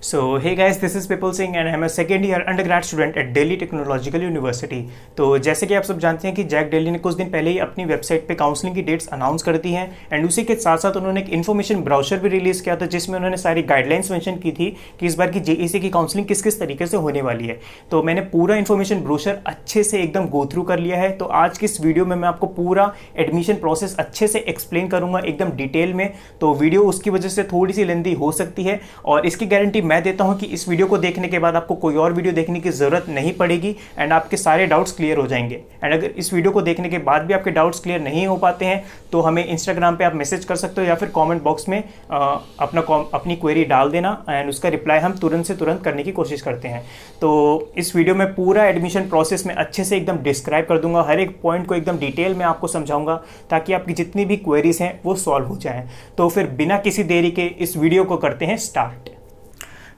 So hey guys, this is Pipul Singh and I'm a second year undergrad student at Delhi Technological University। तो जैसे कि आप सब जानते हैं कि जैक डेली ने कुछ दिन पहले ही अपनी वेबसाइट पे काउंसलिंग की डेट्स अनाउंस कर दी हैं एंड उसी के साथ साथ उन्होंने एक इन्फॉर्मेशन ब्राउचर भी रिलीज़ किया था जिसमें उन्होंने सारी गाइडलाइंस मेंशन की थी कि इस बार की जेईसी की काउंसलिंग किस किस तरीके से होने वाली है। तो मैंने पूरा इन्फॉर्मेशन ब्रोशर अच्छे से एकदम गो थ्रू कर लिया है। तो आज की इस वीडियो में मैं आपको पूरा एडमिशन प्रोसेस अच्छे से एक्सप्लेन करूंगा एकदम डिटेल में। तो वीडियो उसकी वजह से थोड़ी सी लेंथी हो सकती है और इसकी गारंटी मैं देता हूं कि इस वीडियो को देखने के बाद आपको कोई और वीडियो देखने की जरूरत नहीं पड़ेगी एंड आपके सारे डाउट्स क्लियर हो जाएंगे। एंड अगर इस वीडियो को देखने के बाद भी आपके डाउट्स क्लियर नहीं हो पाते हैं तो हमें इंस्टाग्राम पे आप मैसेज कर सकते हो या फिर कमेंट बॉक्स में अपनी क्वेरी डाल देना एंड उसका रिप्लाई हम तुरंत से तुरंत करने की कोशिश करते हैं। तो इस वीडियो में पूरा एडमिशन प्रोसेस में अच्छे से एकदम डिस्क्राइब कर दूंगा, हर एक पॉइंट को एकदम डिटेल में आपको समझाऊंगा ताकि आपकी जितनी भी क्वेरीज हैं वो सॉल्व हो जाएं। तो फिर बिना किसी देरी के इस वीडियो को करते हैं स्टार्ट।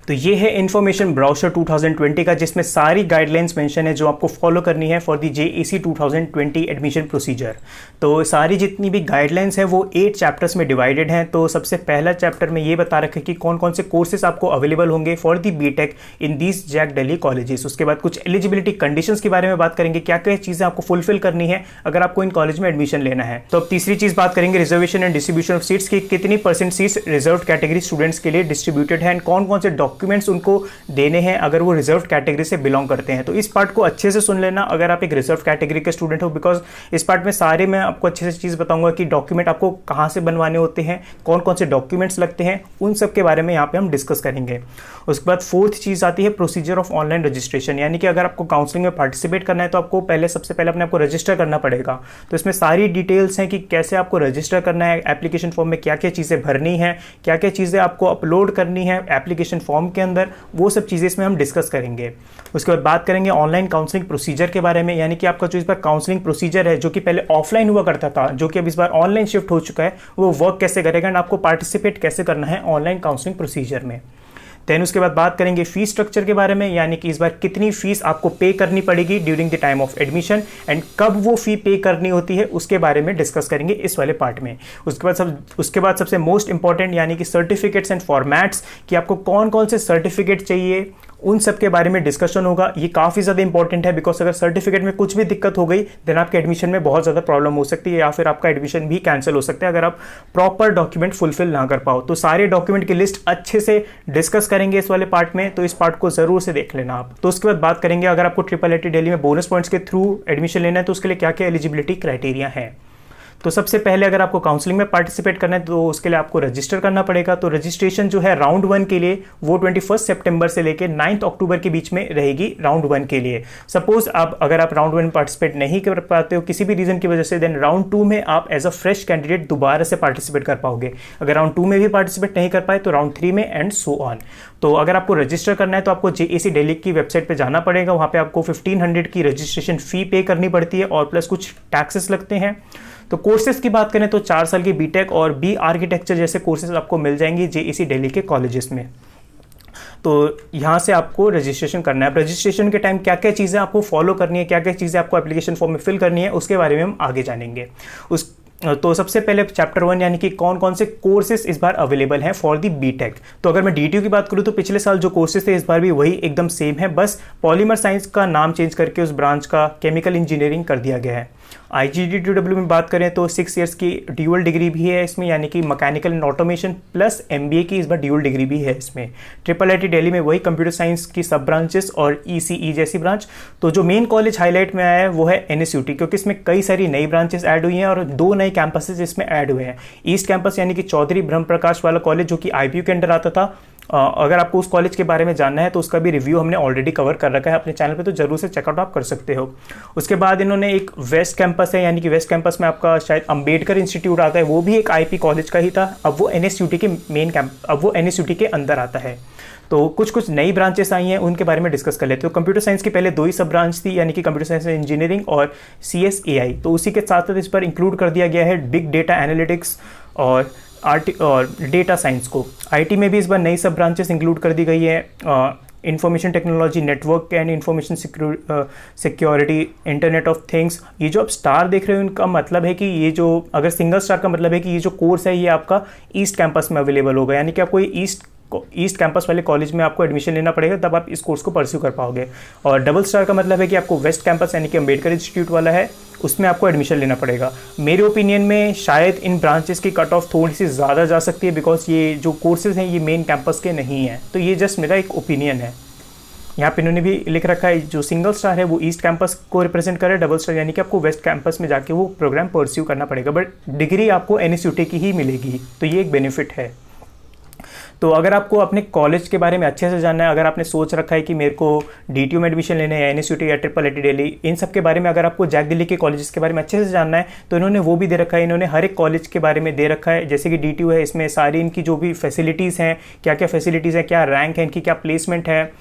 तो ये है इन्फॉर्मेशन ब्राउचर 2020 का जिसमें सारी गाइडलाइंस मेंशन है जो आपको फॉलो करनी है for the JEC 2020 admission procedure. तो सारी जितनी भी गाइडलाइंस है वो 8 चैप्टर्स में डिवाइडेड हैं। तो सबसे पहला चैप्टर में ये बता रखा है कि कौन कौन से कोर्सेज आपको अवेलेबल होंगे for the BTech in these JAC Delhi colleges. उसके बाद कुछ एलिजिबिलिटी कंडीशंस के बारे में बात करेंगे, क्या क्या चीज़ें आपको फुलफिल करनी है अगर आपको इन कॉलेज में एडमिशन लेना है। तो अब तीसरी चीज़ बात करेंगे reservation and distribution of seats की, कितनी % सीट्स रिजर्व कैटेगरी स्टूडेंट्स के लिए डिस्ट्रीब्यूटेड है एंड कौन कौन से डॉक्यूमेंट्स उनको देने हैं अगर वो रिजर्व कैटेगरी से बिलोंग करते हैं। तो इस पार्ट को अच्छे से सुन लेना अगर आप एक रिजर्व कैटेगरी के स्टूडेंट हो, बिकॉज इस पार्ट में सारे मैं आपको अच्छे से चीज़ बताऊंगा कि डॉक्यूमेंट आपको कहाँ से बनवाने होते हैं, कौन कौन से डॉक्यूमेंट्स लगते हैं, उन सब के बारे में यहाँ पे हम डिस्कस करेंगे। उसके बाद फोर्थ चीज़ आती है प्रोसीजर ऑफ ऑनलाइन रजिस्ट्रेशन, यानी कि अगर आपको काउंसलिंग में पार्टिसिपेट करना है तो आपको सबसे पहले अपने आपको रजिस्टर करना पड़ेगा। तो इसमें सारी डिटेल्स हैं कि कैसे आपको रजिस्टर करना है, एप्लीकेशन फॉर्म में क्या क्या चीज़ें भरनी है, क्या क्या चीज़ें आपको अपलोड करनी है एप्लीकेशन फॉर्म के अंदर, वो सब चीज़ें इसमें हम डिस्कस करेंगे। उसके बाद बात करेंगे ऑनलाइन काउंसलिंग प्रोसीजर के बारे में, यानी कि आपका जो इस बार काउंसलिंग प्रोसीजर है जो कि पहले ऑफलाइन हुआ करता था, जो कि अब इस बार ऑनलाइन शिफ्ट हो चुका है, वो वर्क कैसे करेगा एंड आपको पार्टिसिपेट कैसे करना है ऑनलाइन काउंसलिंग प्रोसीजर में। देन उसके बाद बात करेंगे फीस स्ट्रक्चर के बारे में, यानी कि इस बार कितनी फीस आपको पे करनी पड़ेगी during the time of admission and कब वो फी पे करनी होती है उसके बारे में डिस्कस करेंगे इस वाले पार्ट में। उसके बाद सबसे मोस्ट इंपॉर्टेंट यानी कि सर्टिफिकेट्स एंड फॉर्मेट्स, कि आपको कौन कौन से सर्टिफिकेट चाहिए उन सब के बारे में डिस्कशन होगा। ये काफ़ी ज़्यादा इंपॉर्टेंट है बिकॉज अगर सर्टिफिकेट में कुछ भी दिक्कत हो गई देन आपके एडमिशन में बहुत ज़्यादा प्रॉब्लम हो सकती है या फिर आपका एडमिशन भी कैंसिल हो सकता है अगर आप प्रॉपर डॉक्यूमेंट फुलफिल ना कर पाओ। तो सारे डॉक्यूमेंट की लिस्ट अच्छे से डिस्कस करेंगे इस वाले पार्ट में, तो इस पार्ट को जरूर से देख लेना आप। तो उसके बाद बात करेंगे अगर आपको IIIT दिल्ली में बोनस पॉइंट्स के थ्रू एडमिशन लेना है तो उसके लिए क्या क्या एलिजिबिलिटी क्राइटेरिया है। तो सबसे पहले अगर आपको काउंसलिंग में पार्टिसिपेट करना है तो उसके लिए आपको रजिस्टर करना पड़ेगा। तो रजिस्ट्रेशन जो है राउंड 1 के लिए वो 21 सितंबर से लेकर 9 अक्टूबर के बीच में रहेगी राउंड 1 के लिए। सपोज अगर आप राउंड 1 में पार्टिसिपेट नहीं कर पाते हो किसी भी रीजन की वजह से, देन राउंड 2 में आप एज अ फ्रेश कैंडिडेट दोबारा से पार्टिसिपेट कर पाओगे। अगर राउंड 2 में भी पार्टिसिपेट नहीं कर पाए तो राउंड 3 में एंड सो ऑन। तो अगर आपको रजिस्टर करना है तो आपको जेईसी दिल्ली की वेबसाइट पे जाना पड़ेगा, वहाँ पे आपको 1500 की रजिस्ट्रेशन फी पे करनी पड़ती है और प्लस कुछ टैक्सेस लगते हैं। तो कोर्सेज की बात करें तो 4 साल की बीटेक और बी आर्किटेक्चर जैसे कोर्सेज आपको मिल जाएंगी जेईसी दिल्ली के कॉलेजेस में। तो यहाँ से आपको रजिस्ट्रेशन करना है। रजिस्ट्रेशन के टाइम क्या क्या चीज़ें आपको फॉलो करनी है, क्या क्या चीज़ें आपको एप्लीकेशन फॉर्म में फिल करनी है उसके बारे में हम आगे जानेंगे। तो सबसे पहले चैप्टर 1 यानी कि कौन कौन से कोर्सेज इस बार अवेलेबल हैं फॉर दी बीटेक। तो अगर मैं डीटीयू की बात करूँ तो पिछले साल जो कोर्सेज थे इस बार भी वही एकदम सेम है, बस पॉलीमर साइंस का नाम चेंज करके उस ब्रांच का केमिकल इंजीनियरिंग कर दिया गया है। IGDW में बात करें तो 6 इयर्स की ड्यूअल डिग्री भी है इसमें, यानी कि mechanical and automation plus MBA की इस बार ड्यूअल डिग्री भी है इसमें। IIIT दिल्ली में वही कंप्यूटर साइंस की सब ब्रांचेस और ECE जैसी ब्रांच। तो जो मेन कॉलेज हाईलाइट में आया है वो है NSUT, क्योंकि इसमें कई सारी नई ब्रांचेस ऐड हुई हैं और 2 नए कैंपसेस इसमें ऐड हुए हैं। ईस्ट कैंपस यानी कि चौधरी ब्रह्म प्रकाश वाला कॉलेज जो कि IPU के अंडर आता था। अगर आपको उस कॉलेज के बारे में जानना है तो उसका भी रिव्यू हमने ऑलरेडी कवर कर रखा है अपने चैनल पे, तो जरूर से चेकआउट आप कर सकते हो। उसके बाद इन्होंने एक वेस्ट कैंपस है, यानी कि वेस्ट कैंपस में आपका शायद अंबेडकर इंस्टीट्यूट आता है, वो भी एक IP कॉलेज का ही था, अब वो NSUT के अब वो NSUT के अंदर आता है। तो कुछ नई ब्रांचेस आई हैं उनके बारे में डिस्कस कर लेते हो। कंप्यूटर साइंस की पहले 2 ही सब ब्रांच थी, यानी कि कंप्यूटर साइंस इंजीनियरिंग और CSAI। तो उसी के साथ साथ इस पर इंक्लूड कर दिया गया है बिग डेटा एनालिटिक्स और डेटा साइंस को। IT में भी इस बार नई सब ब्रांचेस इंक्लूड कर दी गई है, information technology, network and information security, internet of things. ये जो आप स्टार देख रहे हो इनका मतलब है कि ये जो अगर सिंगल स्टार का मतलब है कि ये जो कोर्स है ये आपका ईस्ट कैंपस में अवेलेबल होगा, यानी कि आपको ये ईस्ट ईस्ट कैंपस वाले कॉलेज में आपको एडमिशन लेना पड़ेगा, तब आप इस कोर्स को परस्यू कर पाओगे। और डबल स्टार का मतलब है कि आपको वेस्ट कैंपस यानी कि अम्बेडकर इंस्टीट्यूट वाला है, उसमें आपको एडमिशन लेना पड़ेगा। मेरे ओपिनियन में शायद इन ब्रांचेस की कट ऑफ थोड़ी सी ज़्यादा जा सकती है, बिकॉज ये जो कोर्सेज हैं ये मेन कैंपस के नहीं हैं। तो ये जस्ट मेरा एक ओपिनियन है। यहाँ पे इन्होंने भी लिख रखा है जो सिंगल स्टार है वो ईस्ट कैंपस को रिप्रेजेंट करे, डबल स्टार यानी कि आपको वेस्ट कैंपस में जाके वो प्रोग्राम परस्यू करना पड़ेगा, बट डिग्री आपको NSUT की ही मिलेगी। तो ये एक बेनिफिट है। तो अगर आपको अपने कॉलेज के बारे में अच्छे से जानना है, अगर आपने सोच रखा है कि मेरे को DTU में एडमिशन लेना है, NSUT या IIIT दिल्ली, इन सब के बारे में अगर आपको जैक दिल्ली के कॉलेजेस के बारे में अच्छे से जानना है तो इन्होंने वो भी दे रखा है। इन्होंने हर एक कॉलेज के बारे में दे रखा है। जैसे कि DTU है, इसमें सारी इनकी जो भी फैसिलिटीज़ हैं, क्या क्या फैसिलिटीज़ हैं, क्या रैंक है इनकी, क्या प्लेसमेंट है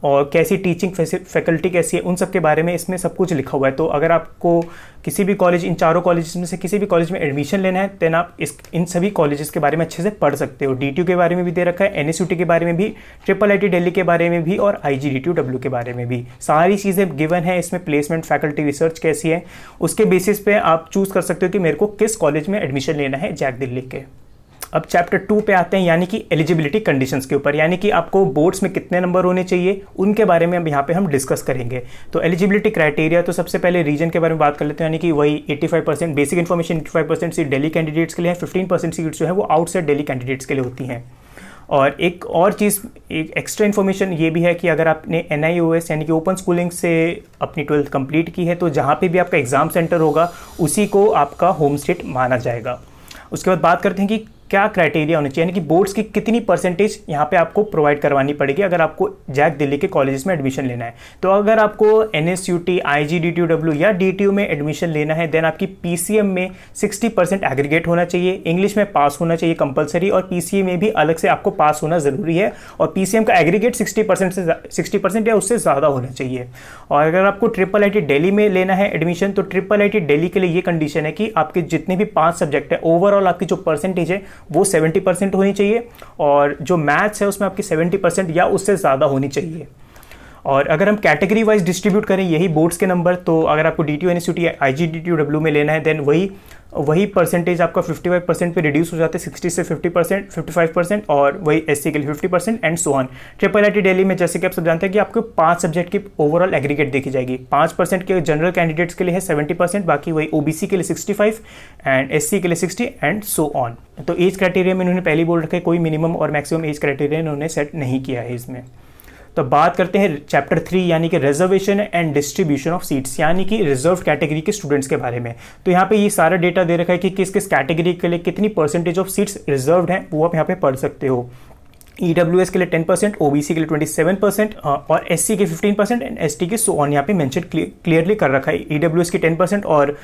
और कैसी टीचिंग फैकल्टी कैसी है, उन सब के बारे में इसमें सब कुछ लिखा हुआ है। तो अगर आपको किसी भी कॉलेज, इन चारों कॉलेज में से किसी भी कॉलेज में एडमिशन लेना है, देन आप इन सभी कॉलेजेस के बारे में अच्छे से पढ़ सकते हो। DTU के बारे में भी दे रखा है, NSUT के बारे में भी, IIIT दिल्ली के बारे में भी और IGDTUW के बारे में भी। सारी चीज़ें गिवन है इसमें। प्लेसमेंट, फैकल्टी, रिसर्च कैसी है, उसके बेसिस पे आप चूज़ कर सकते हो कि मेरे को किस कॉलेज में एडमिशन लेना है जैक दिल्ली के। अब चैप्टर 2 पे आते हैं, यानी कि एलिजिबिलिटी कंडीशंस के ऊपर, यानी कि आपको बोर्ड्स में कितने नंबर होने चाहिए उनके बारे में अब यहाँ पे हम डिस्कस करेंगे। तो एलिजिबिलिटी क्राइटेरिया, तो सबसे पहले रीजन के बारे में बात कर लेते हैं, यानी कि वही 85% basic information, 85% seat Delhi candidates के लिए है, 15% सीट्स जो है वो आउटसाइड दिल्ली कैंडिडेट्स के लिए होती हैं। और एक और चीज़, एक एक्स्ट्रा इन्फॉर्मेशन ये भी है कि अगर आपने NIOS यानी कि ओपन स्कूलिंग से अपनी 12th कंप्लीट की है तो जहाँ पे भी आपका एग्ज़ाम सेंटर होगा उसी को आपका होम स्टेट माना जाएगा। उसके बाद बात करते हैं कि क्या क्राइटेरिया होनी चाहिए, यानी कि बोर्ड्स की कितनी परसेंटेज यहाँ पे आपको प्रोवाइड करवानी पड़ेगी अगर आपको जैक दिल्ली के कॉलेजेस में एडमिशन लेना है। तो अगर आपको NSUT, IGDTUW या DTU में एडमिशन लेना है, देन आपकी PCM में 60% एग्रीगेट होना चाहिए, इंग्लिश में पास होना चाहिए कंपलसरी, और PCA में भी अलग से आपको पास होना ज़रूरी है, और PCM का एग्रीगेट 60% या उससे ज़्यादा होना चाहिए। और अगर आपको IIIT दिल्ली में लेना है एडमिशन, तो IIIT दिल्ली के लिए ये कंडीशन है कि आपके जितने भी 5 सब्जेक्ट है, ओवरऑल आपकी जो परसेंटेज है वो 70% होनी चाहिए, और जो मैथ्स है उसमें आपकी 70% या उससे ज़्यादा होनी चाहिए। और अगर हम कैटेगरी वाइज डिस्ट्रीब्यूट करें यही बोर्ड्स के नंबर, तो अगर आपको DTU, NSUT या IGDTUW में लेना है, देन वही परसेंटेज आपका 55% पे रिड्यूस हो जाते हैं, 60 से 50%, 55%, और वही SC के लिए 50% and so on. IIIT Delhi में जैसे कि आप सब जानते हैं कि आपको 5 सब्जेक्ट की ओवरऑल एग्रीगेट देखी जाएगी। 5% के जनरल कैंडिडेट्स के लिए है 70%, बाकी वही OBC के लिए 65 एंड SC के लिए 60 एंड सो ऑन। तो एज क्राइटेरिया में इन्होंने पहले बोल रखा है कोई मिनिमम और मैक्सिमम एज क्राइटेरिया इन्होंने सेट नहीं किया है इसमें। तो बात करते हैं चैप्टर 3 यानी कि reservation and distribution of seats, यानी कि रिजर्व कैटेगरी के स्टूडेंट्स के बारे में। तो यहाँ पे ये सारा डेटा दे रखा है कि किस किस कैटेगरी के लिए कितनी परसेंटेज ऑफ सीट्स रिजर्व्ड हैं, वो आप यहाँ पे पढ़ सकते हो। EWS के लिए 10%, OBC के लिए 27% और SC के 15% एंड ST के सो ऑन यहाँ पे मेंशन क्लियरली कर रखा है। EWS की 10% और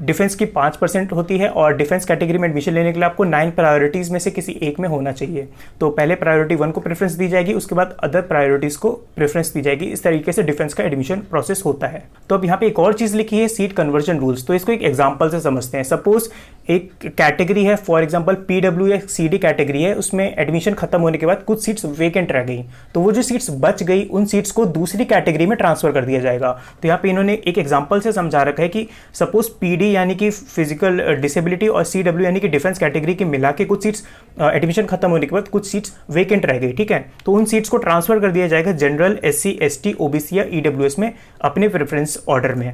डिफेंस की 5% होती है, और डिफेंस कैटेगरी में एडमिशन लेने के लिए आपको 9 प्रायोरिटीज़ में से किसी एक में होना चाहिए। तो पहले प्रायोरिटी 1 को प्रेफरेंस दी जाएगी, उसके बाद अदर प्रायोरिटीज़ को प्रेफरेंस दी जाएगी। इस तरीके से डिफेंस का एडमिशन प्रोसेस होता है। तो अब यहाँ पे एक और चीज़ लिखी है, सीट कन्वर्जन रूल्स। तो इसको एक एग्जाम्पल से समझते हैं। सपोज एक कैटेगरी है, फॉर एग्जाम्पल PW या CD कैटेगरी है, उसमें एडमिशन खत्म होने के बाद कुछ सीट्स वेकेंट रह गई, तो वो जो सीट्स बच गई उन सीट्स को दूसरी कैटेगरी में ट्रांसफर कर दिया जाएगा। तो यहाँ पे इन्होंने एक एग्जांपल से समझा रखा है कि सपोज PD यानी कि फिजिकल डिसेबिलिटी और CW यानी कि डिफेंस कैटेगरी के मिला के कुछ सीट्स एडमिशन खत्म होने के बाद कुछ सीट्स वेकेंट रह गई, ठीक है। तो उन सीट्स को ट्रांसफर कर दिया जाएगा जनरल, SC, ST, OBC या EWS में अपने प्रेफरेंस ऑर्डर में।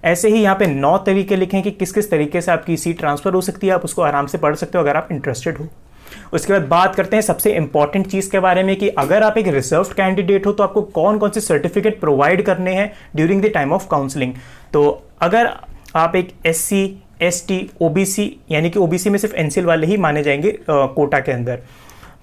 ऐसे ही यहाँ पे 9 तरीके लिखे हैं कि किस किस तरीके से आपकी सीट ट्रांसफर हो सकती है। आप उसको आराम से पढ़ सकते हो अगर आप इंटरेस्टेड हो। उसके बाद बात करते हैं सबसे इंपॉर्टेंट चीज़ के बारे में कि अगर आप एक रिजर्व्ड कैंडिडेट हो तो आपको कौन कौन से सर्टिफिकेट प्रोवाइड करने हैं during the time of counselling. तो अगर आप एक SC, ST, OBC यानी कि OBC में सिर्फ NCL वाले ही माने जाएंगे कोटा के अंदर।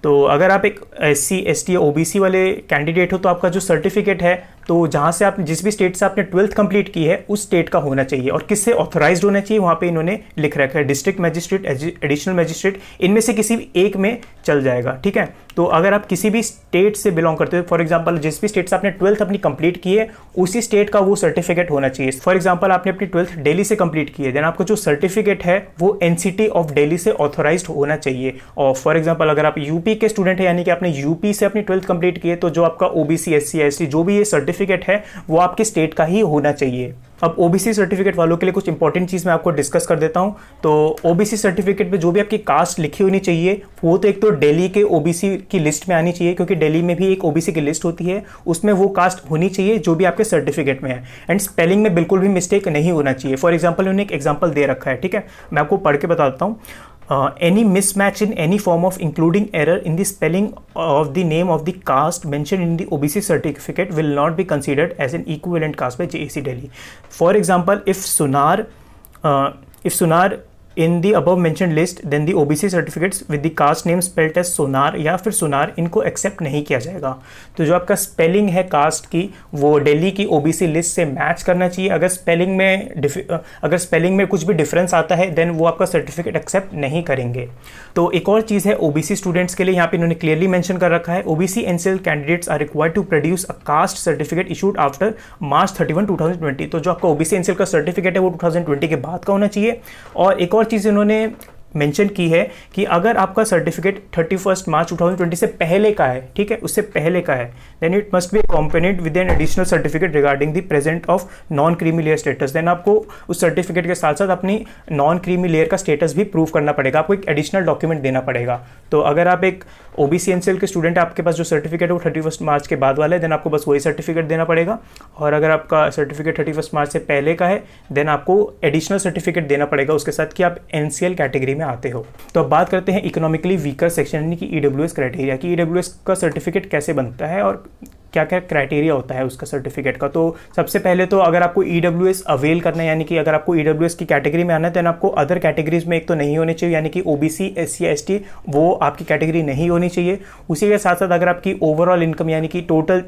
तो अगर आप एक SC, ST या OBC वाले कैंडिडेट हो तो आपका जो सर्टिफिकेट है, तो जहाँ से आप जिस भी स्टेट से आपने 12th कंप्लीट की है उस स्टेट का होना चाहिए, और किससे ऑथराइज्ड होना चाहिए वहाँ पे इन्होंने लिख रखा है। डिस्ट्रिक्ट मजिस्ट्रेट, एडिशनल मजिस्ट्रेट, इनमें से किसी भी एक में चल जाएगा, ठीक है। तो अगर आप किसी भी स्टेट से बिलोंग करते हो, फॉर एग्जाम्पल जिस भी स्टेट से आपने 12th अपनी कंप्लीट की है उसी स्टेट का वो सर्टिफिकेट होना चाहिए। फॉर एग्जाम्पल आपने अपनी 12th दिल्ली से कंप्लीट की है, देन आपका जो सर्टिफिकेट है वो NCT ऑफ दिल्ली से ऑथराइज्ड होना चाहिए। और फॉर एग्जाम्पल अगर आप यूपी के स्टूडेंट है यानी कि आपने यूपी से अपनी 12th कंप्लीट की है, तो जो आपका OBC, SC, ST जो भी ये सर्टिफिकेट सर्टिफिकेट है वो आपके स्टेट का ही होना चाहिए। अब ओबीसी सर्टिफिकेट वालों के लिए कुछ इंपॉर्टेंट चीज़ मैं आपको डिस्कस कर देता हूँ। तो ओबीसी सर्टिफिकेट में जो भी आपकी कास्ट लिखी होनी चाहिए वो तो एक तो दिल्ली के ओबीसी की लिस्ट में आनी चाहिए, क्योंकि दिल्ली में भी एक ओबीसी की लिस्ट होती है, उसमें वो कास्ट होनी चाहिए जो भी आपके सर्टिफिकेट में है। एंड स्पेलिंग में बिल्कुल भी मिस्टेक नहीं होना चाहिए। फॉर एग्जाम्पल उन्होंने एक एग्जाम्पल दे रखा है, ठीक है, मैं आपको पढ़ के बता देता हूँ। Any mismatch in any form of including error in the spelling of the name of the caste mentioned in the OBC certificate will not be considered as an equivalent caste by JAC Delhi. For example, if Sunar in the above mentioned list, then the OBC certificates with the caste name spelled as सोनार या फिर सुनार, इनको accept नहीं किया जाएगा। तो जो आपका स्पेलिंग है कास्ट की वो दिल्ली की ओबीसी लिस्ट से मैच करना चाहिए। अगर स्पेलिंग में कुछ भी डिफरेंस आता है देन वो आपका सर्टिफिकेट एक्सेप्ट नहीं करेंगे। तो एक और चीज़ है ओबीसी स्टूडेंट्स के लिए, यहाँ पे इन्होंने क्लियरली मेंशन कर रखा है, OBC NCL candidates are required to produce a caste certificate issued after March 31, 2020। तो जो आपका ओबीसी एनसीएल का सर्टिफिकेट है वो 2020 के बाद का होना चाहिए। और एक और चीज़ इन्होंने मेंशन की है कि अगर आपका सर्टिफिकेट 31 मार्च 2020 से पहले का है, ठीक है, उससे पहले का है, then it must be accompanied with an additional certificate regarding the present of non creamy layer status. Then आपको उस सर्टिफिकेट के साथ साथ अपनी नॉन क्रीमी लेयर का स्टेटस भी प्रूव करना पड़ेगा, आपको एक एडिशनल डॉक्यूमेंट देना पड़ेगा। तो अगर आप एक ओबीसी एनसीएल के स्टूडेंट, आपके पास जो सर्टिफिकेट है वो 31 मार्च के बाद वाला है, देन आपको बस वही सर्टिफिकेट देना पड़ेगा। और अगर आपका सर्टिफिकेट 31 मार्च से पहले का है देन आपको एडिशनल सर्टिफिकेट देना पड़ेगा उसके साथ कि आप एनसीएल कैटेगरी में आते हो। तो अब बात करते हैं इकोनॉमिकली वीकर सेक्शन यानी कि ईडब्ल्यूएस क्राइटेरिया कि ईडब्ल्यूएस का सर्टिफिकेट कैसे बनता है और क्या क्या क्राइटेरिया होता है उसका सर्टिफिकेट का। तो सबसे पहले तो अगर आपको ईडब्ल्यूएस अवेल करना है, यानी कि अगर आपको ईडब्ल्यूएस की कैटेगरी में आना है देन आपको अदर कैटेगरीज में एक तो नहीं होने चाहिए, यानी कि ओबीसी, एससी, एसटी वो आपकी कैटेगरी नहीं होनी चाहिए। उसी के साथ साथ अगर आपकी ओवरऑल इनकम यानी कि टोटल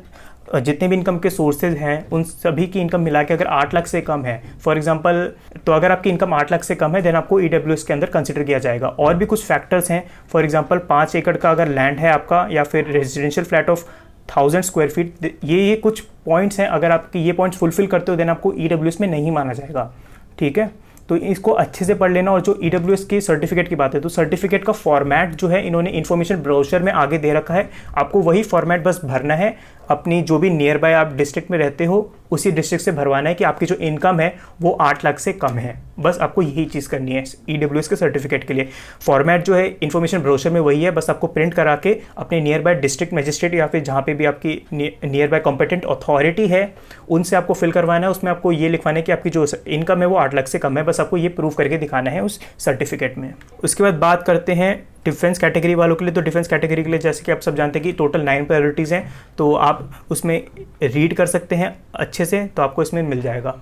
जितने भी इनकम के सोर्सेज हैं उन सभी की इनकम मिला के अगर 8 लाख से कम है फॉर एग्जांपल, तो अगर आपकी इनकम 8 लाख से कम है देन आपको ईडब्ल्यूएस के अंदर कंसिडर किया जाएगा। और भी कुछ फैक्टर्स हैं, फॉर एग्जांपल 5 एकड़ का अगर लैंड है आपका या फिर residential flat of 1000 square feet, ये कुछ पॉइंट्स हैं, अगर आपकी ये पॉइंट्स फुलफिल करते हो देन आपको ईडब्ल्यूएस में नहीं माना जाएगा, ठीक है। तो इसको अच्छे से पढ़ लेना। और जो ईडब्ल्यूएस की सर्टिफिकेट की बात है तो सर्टिफिकेट का फॉर्मेट जो है इन्होंने इन्फॉर्मेशन ब्रोशर में आगे दे रखा है, आपको वही फॉर्मेट बस भरना है, अपनी जो भी नियर बाय आप डिस्ट्रिक्ट में रहते हो उसी डिस्ट्रिक्ट से भरवाना है कि आपकी जो इनकम है वो 8 लाख से कम है। बस आपको यही चीज़ करनी है ईडब्ल्यूएस के सर्टिफिकेट के लिए। फॉर्मेट जो है इन्फॉर्मेशन ब्रोशर में वही है, बस आपको प्रिंट करा के अपने नियर बाय डिस्ट्रिक्ट मजिस्ट्रेट या फिर जहाँ पे भी आपकी नियर बाय कॉम्पिटेंट अथॉरिटी है उनसे आपको फिल करवाना है। उसमें आपको ये लिखवाना है कि आपकी जो इनकम है वो 8 लाख से कम है, बस आपको ये प्रूव करके दिखाना है उस सर्टिफिकेट में। उसके बाद बात करते हैं डिफेंस कैटेगरी वालों के लिए। तो डिफेंस कैटेगरी के लिए जैसे कि आप सब जानते हैं कि टोटल 9 प्रायोरिटीज़ हैं, तो आप उसमें रीड कर सकते हैं अच्छे से, तो आपको इसमें मिल जाएगा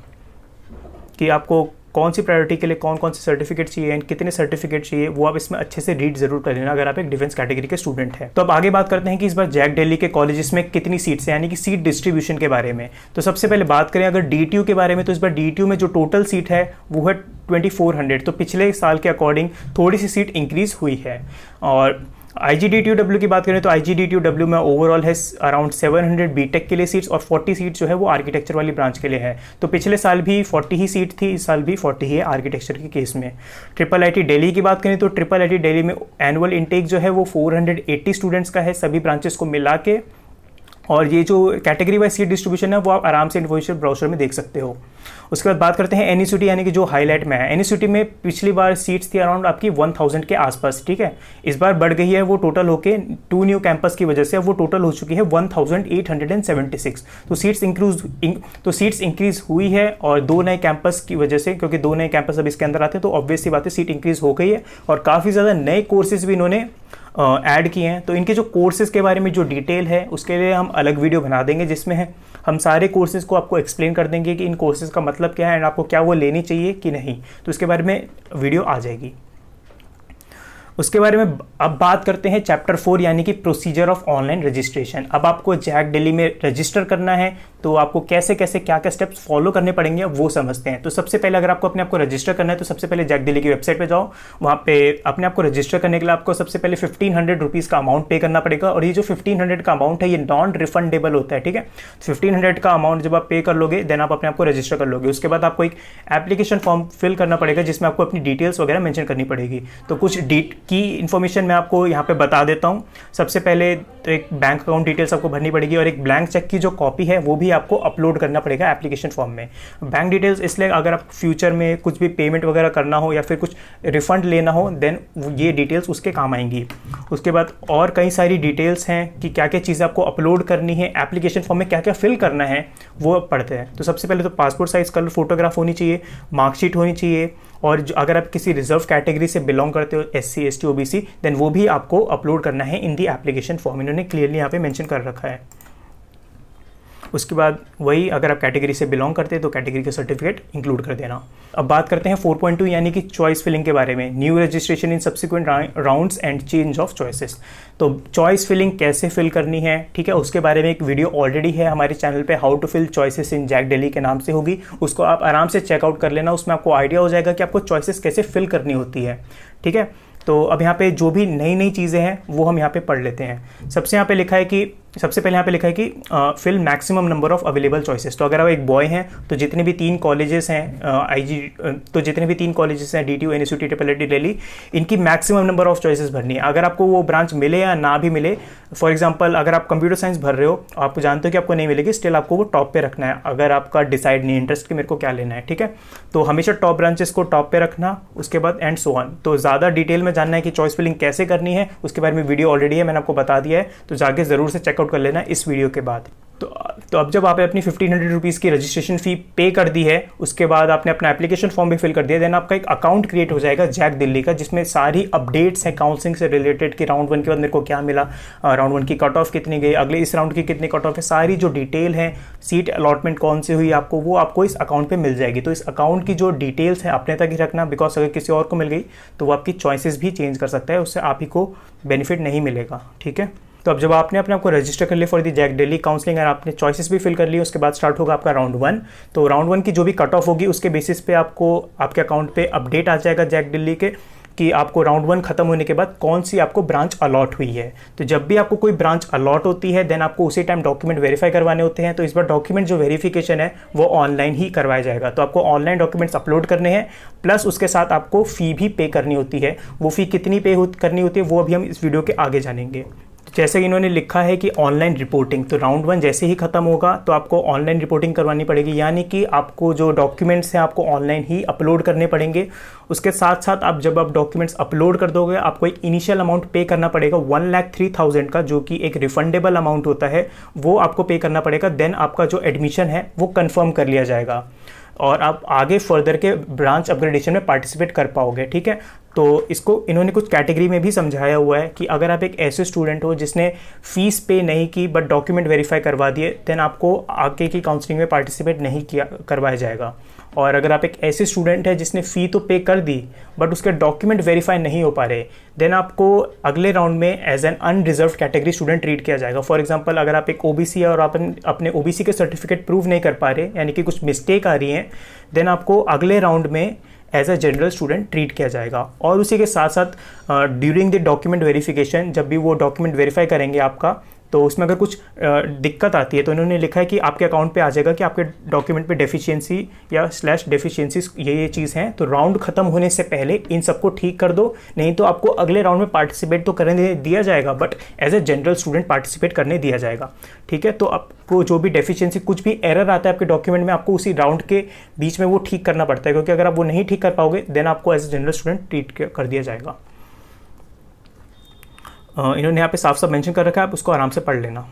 कि आपको कौन सी प्रायोरिटी के लिए कौन कौन से सर्टिफिकेट चाहिए एंड कितने सर्टिफिकेट चाहिए, वो आप इसमें अच्छे से रीड जरूर कर लेना अगर आप एक डिफेंस कैटेगरी के स्टूडेंट हैं। तो अब आगे बात करते हैं कि इस बार जैक दिल्ली के कॉलेजेस में कितनी सीट्स हैं, यानी कि सीट डिस्ट्रीब्यूशन के बारे में। तो सबसे पहले बात करें अगर डीटीयू के बारे में, तो इस बार डीटीयू में जो टोटल सीट है वो है 2400, तो पिछले साल के अकॉर्डिंग थोड़ी सी सीट इंक्रीज हुई है। और IGDTUW की बात करें तो IGDTUW में ओवरऑल है अराउंड 700 बीटेक के लिए सीट्स और 40 सीट जो है वो आर्किटेक्चर वाली ब्रांच के लिए है। तो पिछले साल भी 40 ही सीट थी, इस साल भी 40 ही है आर्किटेक्चर के केस में। IIIT दिल्ली की बात करें तो IIIT दिल्ली में एनुअल इनटेक जो है वो 480 स्टूडेंट्स का है सभी ब्रांचेस को मिला के। और ये जो कैटेगरी वाइज सीट डिस्ट्रीब्यूशन है वो आप आराम से इन्फॉर्मेशन ब्राउजर में देख सकते हो। उसके बाद बात करते हैं एनईसीटी यानी कि जो हाईलाइट में है। एनईसीटी में पिछली बार सीट्स थी अराउंड आपकी 1000 के आसपास, ठीक है। इस बार बढ़ गई है वो टोटल होके 2 न्यू कैंपस की वजह से अब वो टोटल हो चुकी है 1876। तो सीट्स इंक्रीज हुई है और 2 नए कैंपस की वजह से, क्योंकि 2 नए कैंपस अब इसके अंदर आते हैं तो ऑब्वियस सी बात है सीट इंक्रीज हो गई है। और काफ़ी ज़्यादा नए कोर्सेज भी इन्होंने ऐड किए हैं। तो इनके जो कोर्सेज के बारे में जो डिटेल है उसके लिए हम अलग वीडियो बना देंगे जिसमें हम सारे कोर्सेज को आपको एक्सप्लेन कर देंगे कि इन कोर्सेज का मतलब क्या है एंड आपको क्या वो लेनी चाहिए कि नहीं, तो इसके बारे में वीडियो आ जाएगी। उसके बारे में अब बात करते हैं चैप्टर 4 यानी कि प्रोसीजर ऑफ ऑनलाइन रजिस्ट्रेशन। अब आपको जैक दिल्ली में रजिस्टर करना है तो आपको कैसे कैसे क्या क्या स्टेप्स फॉलो करने पड़ेंगे अब वो समझते हैं। तो सबसे पहले अगर आपको अपने आप को रजिस्टर करना है तो सबसे पहले जैक दिल्ली की वेबसाइट पे जाओ, वहाँ पे अपने आप को रजिस्टर करने के लिए आपको सबसे पहले 1500 रुपीज़ का अमाउंट पे करना पड़ेगा। और ये जो 1500 का अमाउंट है ये नॉन रिफंडेबल होता है, ठीक है। 1500 का अमाउंट जब आप पे कर लोगे देन आप अपने आप को रजिस्टर कर लोगे। उसके बाद आपको एक एप्लीकेशन फॉर्म फिल करना पड़ेगा जिसमें आपको अपनी डिटेल्स वगैरह मेंशन करनी पड़ेगी। तो कुछ की इन्फॉर्मेशन मैं आपको यहाँ पे बता देता हूँ। सबसे पहले तो एक बैंक अकाउंट डिटेल्स आपको भरनी पड़ेगी और एक ब्लैंक चेक की जो कॉपी है वो भी आपको अपलोड करना पड़ेगा एप्लीकेशन फॉर्म में। बैंक डिटेल्स इसलिए अगर आप फ्यूचर में कुछ भी पेमेंट वगैरह करना हो या फिर कुछ रिफंड लेना हो देन ये डिटेल्स उसके काम आएंगी। उसके बाद और कई सारी डिटेल्स हैं कि क्या क्या चीज़ें आपको अपलोड करनी है, एप्लीकेशन फॉर्म में क्या क्या फिल करना है वो पढ़ते हैं। तो सबसे पहले तो पासपोर्ट साइज कलर फोटोग्राफ होनी चाहिए, मार्कशीट होनी चाहिए, और अगर आप किसी रिजर्व कैटेगरी से बिलोंग करते हो SC ST OBC देन वो भी आपको अपलोड करना है इन दी एप्लीकेशन फॉर्म। इन्होंने क्लियरली यहाँ पे मेंशन कर रखा है। उसके बाद वही अगर आप कैटेगरी से बिलोंग करते हैं तो कैटेगरी का सर्टिफिकेट इंक्लूड कर देना। अब बात करते हैं 4.2 यानी कि चॉइस फिलिंग के बारे में। New registration in subsequent rounds and change of choices. तो चॉइस फिलिंग कैसे फिल करनी है, ठीक है, उसके बारे में एक वीडियो ऑलरेडी है हमारे चैनल पे, how to fill choices in JAC Delhi के नाम से होगी, उसको आप आराम से चेकआउट कर लेना। उसमें आपको आइडिया हो जाएगा कि आपको चॉइसेस कैसे फिल करनी होती है, ठीक है। तो अब यहाँ पे जो भी नई नई चीज़ें हैं वो हम यहाँ पे पढ़ लेते हैं। सबसे यहाँ पे लिखा है कि सबसे पहले यहाँ पे लिखा है कि fill maximum number of available choices. तो अगर आप एक बॉय हैं तो जितने भी 3 कॉलेजेस हैं तो जितने भी 3 कॉलेजेस हैं DTU NSU TTIIT दिल्ली, इनकी मैक्सिमम नंबर ऑफ चॉइसेस भरनी है। अगर आपको वो ब्रांच मिले या ना भी मिले, फॉर एग्जांपल अगर आप कंप्यूटर साइंस भर रहे हो, आप जानते हो कि आपको नहीं मिलेगी, स्टिल आपको वो टॉप पे रखना है अगर आपका डिसाइड नहीं इंटरेस्ट कि मेरे को क्या लेना है, ठीक है। तो हमेशा टॉप ब्रांचेस को टॉप पे रखना, उसके बाद एंड सो ऑन। तो ज़्यादा डिटेल में जानना है कि चॉइस फिलिंग कैसे करनी है उसके बारे में वीडियो ऑलरेडी है, मैंने आपको बता दिया है, तो जाके ज़रूर से चेकआउट कर लेना इस वीडियो के बाद। तो अब जब आपने अपनी 1500 रुपीज़ की रजिस्ट्रेशन फ़ी पे कर दी है, उसके बाद आपने अपना एप्लीकेशन फॉर्म भी फिल कर दिया, देन आपका एक अकाउंट क्रिएट हो जाएगा जैक दिल्ली का, जिसमें सारी अपडेट्स हैं काउंसलिंग से रिलेटेड कि राउंड 1 के बाद मेरे को क्या मिला, राउंड 1 की कट ऑफ कितनी गई, अगले इस राउंड की कितनी कट ऑफ है, सारी जो डिटेल है, सीट अलॉटमेंट कौन सी हुई आपको, वो आपको इस अकाउंट पर मिल जाएगी। तो इस अकाउंट की जो डिटेल्स हैं अपने तक ही रखना, बिकॉज अगर किसी और को मिल गई तो वो आपकी चॉइसेस भी चेंज कर सकता है, उससे आप ही को बेनिफिट नहीं मिलेगा, ठीक है। तो अब जब आपने अपने आपको रजिस्टर कर लिया for the JAC Delhi counselling और आपने चॉइसेस भी फिल कर ली, उसके बाद स्टार्ट होगा आपका राउंड 1। तो राउंड 1 की जो भी कट ऑफ होगी उसके बेसिस पे आपको आपके अकाउंट पे अपडेट आ जाएगा जैक दिल्ली के कि आपको राउंड 1 खत्म होने के बाद कौन सी आपको ब्रांच अलॉट हुई है। तो जब भी आपको कोई ब्रांच अलॉट होती है देन आपको उसी टाइम डॉक्यूमेंट वेरीफाई करवाने होते हैं। तो इस बार डॉक्यूमेंट जो वेरिफिकेशन है वो ऑनलाइन ही करवाया जाएगा। तो आपको ऑनलाइन डॉक्यूमेंट्स अपलोड करने हैं, प्लस उसके साथ आपको फ़ी भी पे करनी होती है। वो फ़ी कितनी पे करनी होती है वो अभी हम इस वीडियो के आगे जानेंगे। जैसे कि इन्होंने लिखा है कि ऑनलाइन रिपोर्टिंग, तो राउंड 1 जैसे ही खत्म होगा तो आपको ऑनलाइन रिपोर्टिंग करवानी पड़ेगी, यानी कि आपको जो डॉक्यूमेंट्स हैं आपको ऑनलाइन ही अपलोड करने पड़ेंगे। उसके साथ साथ जब आप डॉक्यूमेंट्स अपलोड कर दोगे आपको एक इनिशियल अमाउंट पे करना पड़ेगा 1,03,000 का, जो कि एक रिफंडेबल अमाउंट होता है, वो आपको पे करना पड़ेगा। देन आपका जो एडमिशन है वो कन्फर्म कर लिया जाएगा और आप आगे फर्दर के ब्रांच अपग्रेडेशन में पार्टिसिपेट कर पाओगे, ठीक है। तो इसको इन्होंने कुछ कैटेगरी में भी समझाया हुआ है कि अगर आप एक ऐसे स्टूडेंट हो जिसने फीस पे नहीं की बट डॉक्यूमेंट वेरीफाई करवा दिए, देन आपको आगे की काउंसलिंग में पार्टिसिपेट नहीं किया करवाया जाएगा। और अगर आप एक ऐसे स्टूडेंट है जिसने फ़ी तो पे कर दी बट उसके डॉक्यूमेंट वेरीफाई नहीं हो पा रहे, देन आपको अगले राउंड में as an unreserved category student treat किया जाएगा। फॉर एग्जांपल अगर आप एक OBC है और आप अपने OBC के सर्टिफिकेट प्रूव नहीं कर पा रहे, यानी कि कुछ मिस्टेक आ रही है, देन आपको अगले राउंड में as a general student treat किया जाएगा। और उसी के साथ साथ ड्यूरिंग द डॉक्यूमेंट वेरिफिकेशन, जब भी वो डॉक्यूमेंट वेरीफाई करेंगे आपका, तो उसमें अगर कुछ दिक्कत आती है तो इन्होंने लिखा है कि आपके अकाउंट पे आ जाएगा कि आपके डॉक्यूमेंट पे डेफिशिएंसी या / डेफिशिएंसीज ये चीज़ हैं। तो राउंड खत्म होने से पहले इन सबको ठीक कर दो, नहीं तो आपको अगले राउंड में पार्टिसिपेट तो करने दिया जाएगा but as a general student participate करने दिया जाएगा, ठीक है। तो आपको जो भी डेफिशिएंसी, कुछ भी एरर आता है आपके डॉक्यूमेंट में, आपको उसी राउंड के बीच में वो ठीक करना पड़ता है, क्योंकि अगर आप वो नहीं ठीक कर पाओगे देन आपको as a general student treat कर दिया जाएगा। इन्होंने यहाँ पे साफ साफ मेंशन कर रखा है, आप उसको आराम से पढ़ लेना।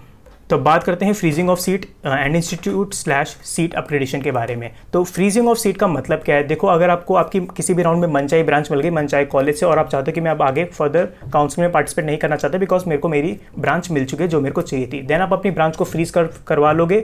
तो बात करते हैं freezing of seat and institute / seat upgradation के बारे में। तो फ्रीजिंग ऑफ सीट का मतलब क्या है? देखो, अगर आपको आपकी किसी भी राउंड में मनचाही ब्रांच मिल गई, मनचाही कॉलेज से, और आप चाहते हो कि मैं अब आगे फर्दर काउंसलिंग में पार्टिसिपेट नहीं करना चाहता बिकॉज मेरे को मेरी ब्रांच मिल चुकी है जो मेरे को चाहिए थी, देन आप अपनी ब्रांच को फ्रीज करवा लोगे,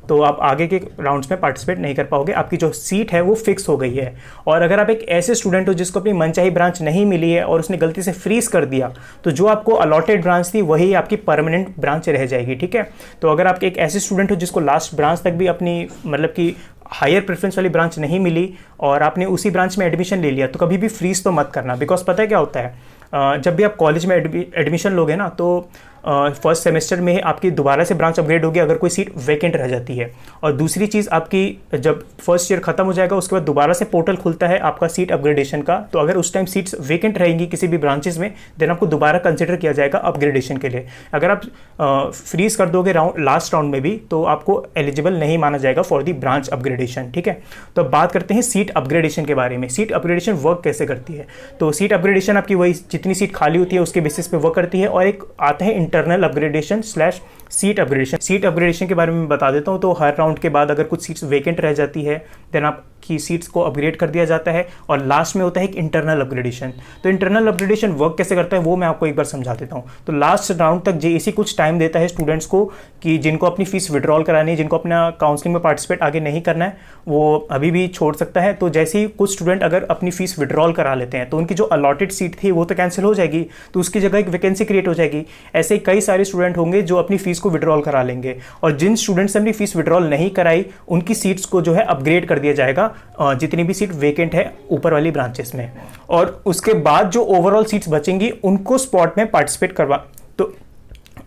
तो आप आगे के राउंड्स में पार्टिसिपेट नहीं कर पाओगे। आपकी जो सीट है वो फिक्स हो गई है। और अगर आप एक ऐसे स्टूडेंट हो जिसको अपनी मनचाही ब्रांच नहीं मिली है और उसने गलती से फ्रीज कर दिया, तो जो आपको अलॉटेड ब्रांच थी वही आपकी परमानेंट ब्रांच रह जाएगी, ठीक है। तो अगर आप एक ऐसे स्टूडेंट हो जिसको लास्ट ब्रांच तक भी अपनी मतलब कि हायर प्रेफरेंस वाली ब्रांच नहीं मिली और आपने उसी ब्रांच में एडमिशन ले लिया, तो कभी भी फ्रीज तो मत करना। बिकॉज पता है क्या होता है, जब भी आप कॉलेज में एडमिशन लोगे ना, तो फर्स्ट सेमेस्टर में आपकी दोबारा से ब्रांच अपग्रेड होगी अगर कोई सीट वैकेंट रह जाती है। और दूसरी चीज़ आपकी जब फर्स्ट ईयर खत्म हो जाएगा उसके बाद दोबारा से पोर्टल खुलता है आपका सीट अपग्रेडेशन का, तो अगर उस टाइम सीट्स वैकेंट रहेंगी किसी भी ब्रांचेस में देन आपको दोबारा कंसिडर किया जाएगा अपग्रेडेशन के लिए। अगर आप फ्रीज कर दोगे लास्ट राउंड में भी तो आपको एलिजिबल नहीं माना जाएगा फॉर दी ब्रांच अपग्रेडेशन, ठीक है। तो अब बात करते हैं सीट अपग्रेडेशन के बारे में। सीट अपग्रेडेशन वर्क कैसे करती है? तो सीट अपग्रेडेशन आपकी वही जितनी सीट खाली होती है उसके बेसिस पे वर्क करती है, और एक आता है internal upgradation slash seat upgradation. Seat upgradation के बारे में बता देता हूँ। तो हर राउंड के बाद अगर कुछ सीट्स वैकेंट रह जाती है देन आपकी सीट्स को अपग्रेड कर दिया जाता है, और लास्ट में होता है एक इंटरनल अपग्रेडेशन। तो इंटरनल अपग्रेडेशन वर्क कैसे करता है वो मैं आपको एक बार समझा देता हूँ। तो लास्ट राउंड तक जेईसी कुछ टाइम देता है स्टूडेंट्स को कि जिनको अपनी फीस विड्रॉल करानी है, जिनको अपना काउंसलिंग में पार्टिसिपेट आगे नहीं करना है वो अभी भी छोड़ सकता है। तो जैसे ही कुछ स्टूडेंट अगर अपनी फीस विड्रॉल करा लेते हैं तो उनकी जो अलॉटेड सीट थी वो तो कैंसिल हो जाएगी, तो उसकी जगह एक वैकेंसी क्रिएट हो जाएगी। ऐसे ही कई सारे स्टूडेंट होंगे जो अपनी फीस को विड्रॉल करा लेंगे, और जिन स्टूडेंट्स ने अपनी फीस विड्रॉल नहीं कराई उनकी सीट्स को जो है अपग्रेड कर दिया जाएगा जितनी भी सीट वेकेंट है ऊपर वाली ब्रांचेस में, और उसके बाद जो ओवरऑल सीट्स बचेंगी उनको स्पॉट में पार्टिसिपेट करवा तो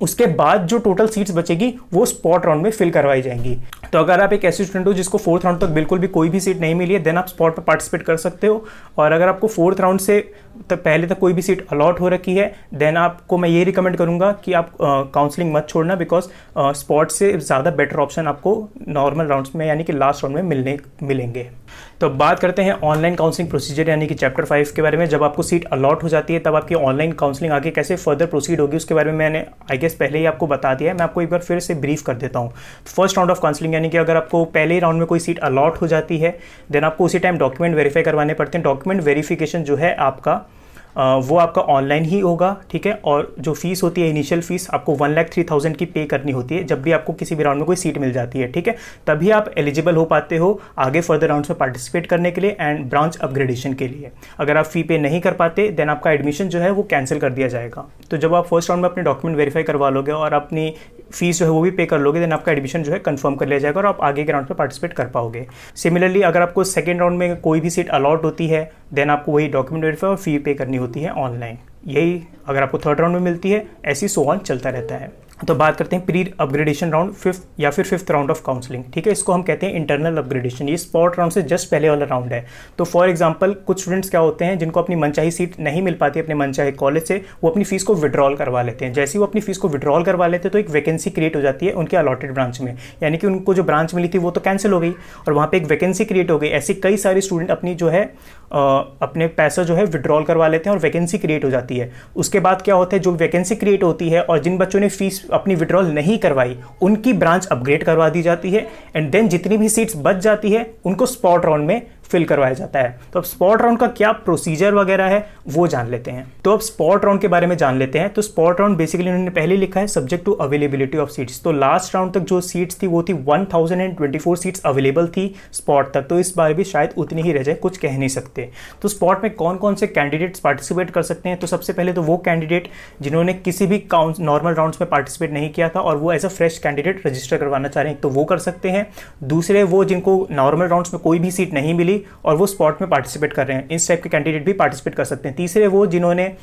उसके बाद जो टोटल सीट्स बचेगी वो स्पॉट राउंड में फिल करवाई जाएंगी। तो अगर आप एक ऐसे स्टूडेंट हो जिसको फोर्थ राउंड तक बिल्कुल भी कोई भी सीट नहीं मिली है देन आप स्पॉट में पार्टिसिपेट कर सकते हो, और अगर आपको फोर्थ राउंड से पहले तक कोई भी सीट अलॉट हो रखी है देन आपको मैं ये रिकमेंड करूंगा कि आप काउंसलिंग मत छोड़ना, बिकॉज स्पॉट से ज़्यादा बेटर ऑप्शन आपको नॉर्मल राउंड्स में यानी कि लास्ट राउंड में मिलेंगे। तो बात करते हैं ऑनलाइन काउंसलिंग प्रोसीजर यानी कि चैप्टर 5 के बारे में। जब आपको सीट अलॉट हो जाती है तब आपकी ऑनलाइन काउंसलिंग आगे कैसे फर्दर प्रोसीड होगी उसके बारे में मैंने आई गेस पहले ही आपको बता दिया है, मैं आपको एक बार फिर से ब्रीफ कर देता हूँ। फर्स्ट राउंड ऑफ काउंसलिंग यानी कि अगर आपको पहले ही राउंड में कोई सीट अलॉट हो जाती है देन आपको उसी टाइम डॉक्यूमेंट वेरीफाई करवाने पड़ते हैं। डॉक्यूमेंट वेरिफिकेशन जो है आपका वो आपका ऑनलाइन ही होगा, ठीक है। और जो फीस होती है इनिशियल फीस आपको 1,03,000 की पे करनी होती है जब भी आपको किसी भी राउंड में कोई सीट मिल जाती है, ठीक है। तभी आप एलिजिबल हो पाते हो आगे फर्दर राउंड्स में पार्टिसिपेट करने के लिए एंड ब्रांच अपग्रेडेशन के लिए। अगर आप फी पे नहीं कर पाते देन आपका एडमिशन जो है वो कैंसिल कर दिया जाएगा। तो जब आप फर्स्ट राउंड में अपने डॉक्यूमेंट वेरीफाई करवा लोगे और अपनी फीस जो है वो भी पे कर लोगे देन आपका एडमिशन जो है कंफर्म कर लिया जाएगा और आप आगे के राउंड में पार्टिसिपेट कर पाओगे। सिमिलरली अगर आपको सेकेंड राउंड में कोई भी सीट अलॉट होती है देन आपको वही डॉक्यूमेंट वेरीफाई और फी पे करनी होती है ऑनलाइन। यही अगर आपको थर्ड राउंड में मिलती है ऐसी सो ऑन चलता रहता है। तो बात करते हैं pre upgradation round fifth round of counselling, ठीक है। इसको हम कहते हैं इंटरनल अपग्रेडेशन। ये स्पॉट राउंड से जस्ट पहले वाला राउंड है। तो फॉर एग्जांपल कुछ स्टूडेंट्स क्या होते हैं जिनको अपनी मनचाही सीट नहीं मिल पाती अपने मनचाही कॉलेज से, वो अपनी फीस को विड्रॉल करवा लेते हैं। जैसे ही वो अपनी फीस को विड्रॉल करवा लेते हैं तो एक वैकेंसी क्रिएट हो जाती है उनके अलॉटेड ब्रांच में, यानी कि उनको जो ब्रांच मिली थी वो तो कैंसिल हो गई और वहाँ पर एक वैकेंसी क्रिएट हो गई। ऐसे कई सारे स्टूडेंट अपनी जो है अपने पैसा जो है विड्रॉल करवा लेते हैं और वैकेंसी क्रिएट हो जाती है। उसके बाद क्या होता है, जो वैकेंसी क्रिएट होती है और जिन बच्चों ने फीस अपनी विड्रॉल नहीं करवाई उनकी ब्रांच अपग्रेड करवा दी जाती है एंड देन जितनी भी सीट्स बच जाती है उनको स्पॉट राउंड में फिल करवाया जाता है। तो अब स्पॉट राउंड का क्या प्रोसीजर वगैरह है वो जान लेते हैं। तो अब स्पॉट राउंड के बारे में जान लेते हैं। तो स्पॉट राउंड बेसिकली उन्होंने पहले लिखा है subject to availability of seats. तो लास्ट राउंड तक जो सीट्स थी वो थी 1024 सीट्स अवेलेबल थी स्पॉट तक। तो इस बार भी शायद उतनी ही रह जाए, कुछ कह नहीं सकते। तो स्पॉट में कौन कौन से कैंडिडेट्स पार्टिसिपेट कर सकते हैं? तो सबसे पहले तो वो कैंडिडेट जिन्होंने किसी भी नॉर्मल राउंड्स में पार्टिसिपेट नहीं किया था और वो as a fresh candidate register करवाना चाह रहे हैं तो वो कर सकते हैं। दूसरे वो जिनको नॉर्मल राउंड्स में कोई भी सीट नहीं मिली और वो स्पॉट में पार्टिसिपेट कर रहे हैं, इस टाइप के कैंडिडेट भी पार्टिसिपेट कर सकते हैं। तीसरे वो जिन्होंने